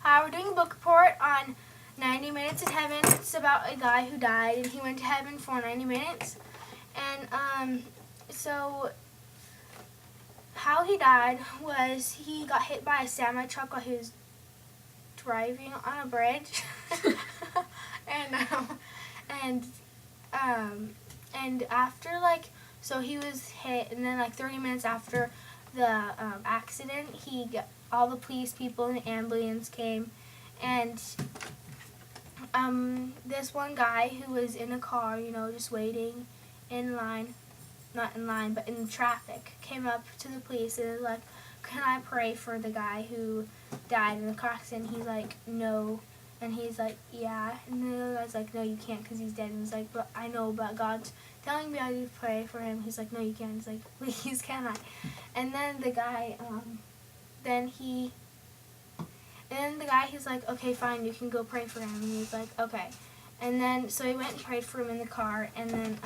Hi, we're doing a book report on 90 Minutes in Heaven. It's about a guy who died and he went to heaven for 90 minutes. And so how he died was he got hit by a semi truck while he was driving on a bridge. and after so he was hit, and then 30 minutes after the accident, all the police people and the ambulance came, and this one guy who was in a car, just waiting in line, not in line, but in traffic, came up to the police and was like, "Can I pray for the guy who died in the car accident?" He's like, "No." And he's like, "Yeah." And the other guy's like, "No, you can't because he's dead." And he's like, "But I know, but God's telling me I need to pray for him." He's like, "No, you can't." He's like, "Please, can I?" And then the guy, he's like, "Okay, fine, you can go pray for him." And he's like, "Okay." And then, so he went and prayed for him in the car, and then,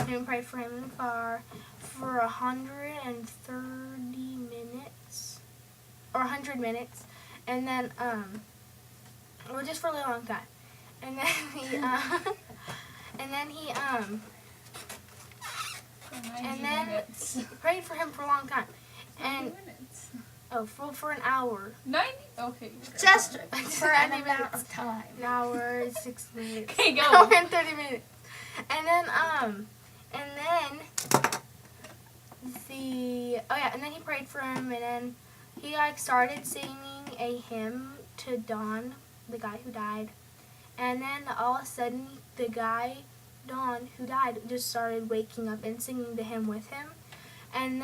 he prayed for him in the car for 130 minutes, or 100 minutes, and then, just for a really long time. And then he prayed for him for a long time. And minutes. Oh, for an hour. 90? Okay. Just for an amount of time. An hour and 6 minutes. Okay, go. An hour and 30 minutes. And then he prayed for him, and then he started singing a hymn to Don, the guy who died. And then all of a sudden, the guy, Don, who died, just started waking up and singing the hymn with him. And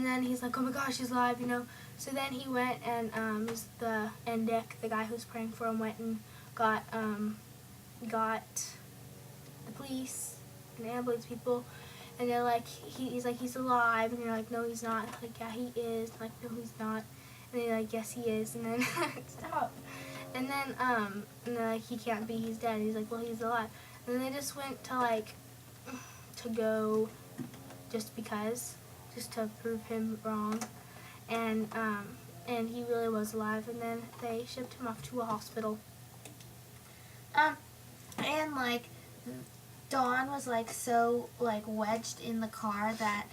then he's like, "Oh my gosh, he's alive, So then he went and Dick, the guy who was praying for him, went and got the police and the ambulance people, and they're like, he's like, "He's alive," and you're like, "No, he's not." Like, "Yeah, he is." Like, "No, he's not." And they're like, "Yes, he is." And then stop. And then they're like, "He can't be. He's dead." And he's like, "Well, he's alive." And then they just went to go just because. Just to prove him wrong, and he really was alive, and then they shipped him off to a hospital. And Dawn was so wedged in the car that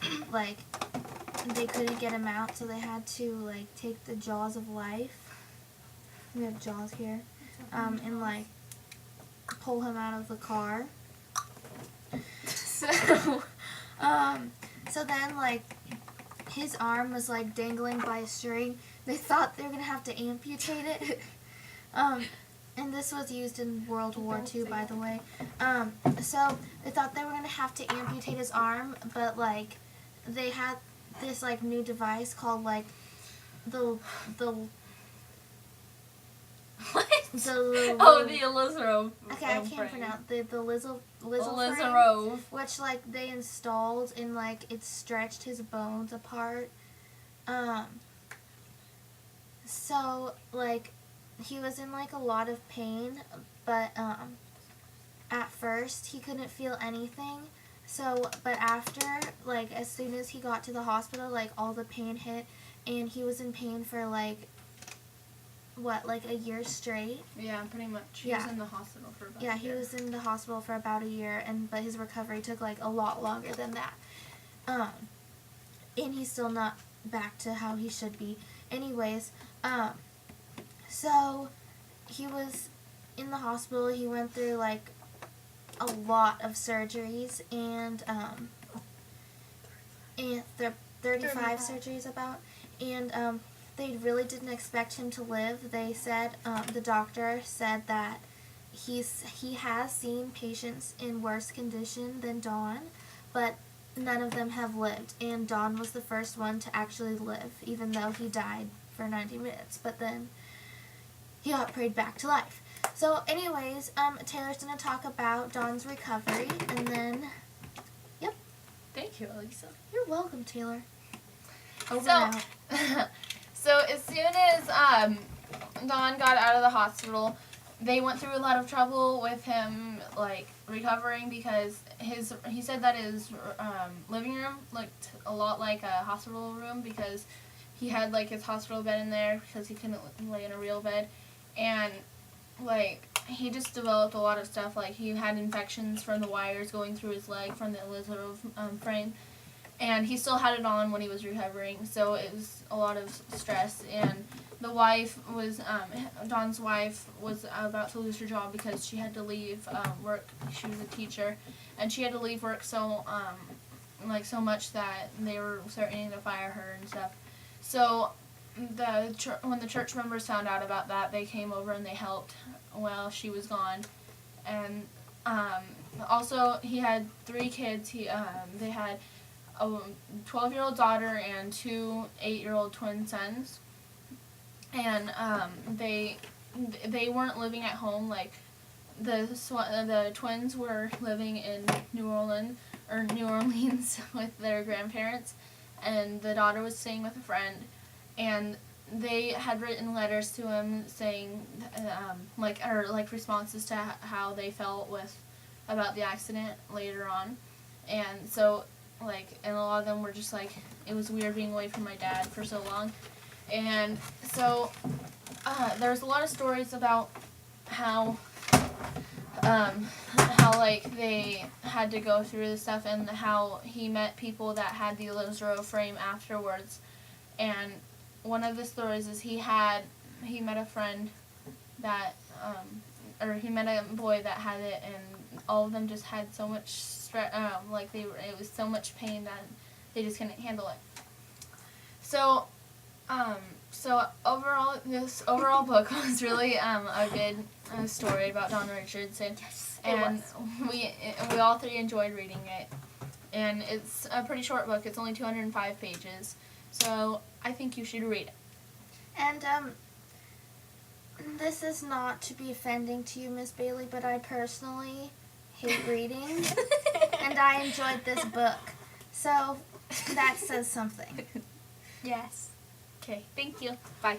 they couldn't get him out, so they had to take the jaws of life. We have jaws here, and pull him out of the car. So then, his arm was, dangling by a string. They thought they were going to have to amputate it. And this was used in World War II, by the way. So they thought they were going to have to amputate his arm, but, they had this, new device called, the What? the The Elizarove. Okay, I can't pronounce the Elizarove. Which they installed and it stretched his bones apart. So he was in a lot of pain, but at first he couldn't feel anything. So, but after as soon as he got to the hospital, all the pain hit, and he was in pain for a year straight? Yeah, pretty much. He was in the hospital for about a year. Yeah, he was in the hospital for about a year, but his recovery took a lot longer than that. And he's still not back to how he should be. Anyways, so he was in the hospital. He went through a lot of surgeries, and 35 surgeries about, and they really didn't expect him to live. They said, the doctor said that he has seen patients in worse condition than Dawn, but none of them have lived. And Dawn was the first one to actually live, even though he died for 90 minutes. But then he got prayed back to life. So anyways, Taylor's going to talk about Dawn's recovery, and then, yep. Thank you, Elisa. You're welcome, Taylor. Over So, now. So as soon as Don got out of the hospital, they went through a lot of trouble with him, recovering, because he said that his living room looked a lot like a hospital room, because he had like his hospital bed in there because he couldn't lay in a real bed, and like he just developed a lot of stuff. Like he had infections from the wires going through his leg from the Lizaro frame, and he still had it on when he was recovering. So it was a lot of stress. And the wife was Don's wife was about to lose her job because she had to leave work. She was a teacher, and she had to leave work so so much that they were threatening to fire her and stuff. So when the church members found out about that, they came over and they helped while she was gone. And also he had 3 kids. They had a 12-year-old daughter and 2 8-year-old twin sons. And they weren't living at home. Like the twins were living in New Orleans with their grandparents, and the daughter was staying with a friend. And they had written letters to him saying, responses to how they felt about the accident later on. And so, and a lot of them were just like, it was weird being away from my dad for so long. And so, there's a lot of stories about how they had to go through this stuff, and how he met people that had the Lizaro frame afterwards. And one of the stories is he met a friend that, he met a boy that had it, and all of them just had so much stress, it was so much pain that they just couldn't handle it. So, overall, this overall book was really a good story about Don Richardson. Yes, and we all 3 enjoyed reading it. And it's a pretty short book. It's only 205 pages. So I think you should read it. And this is not to be offending to you, Miss Bailey, but I personally hate reading, and I enjoyed this book. So that says something. Yes. Okay, thank you. Bye.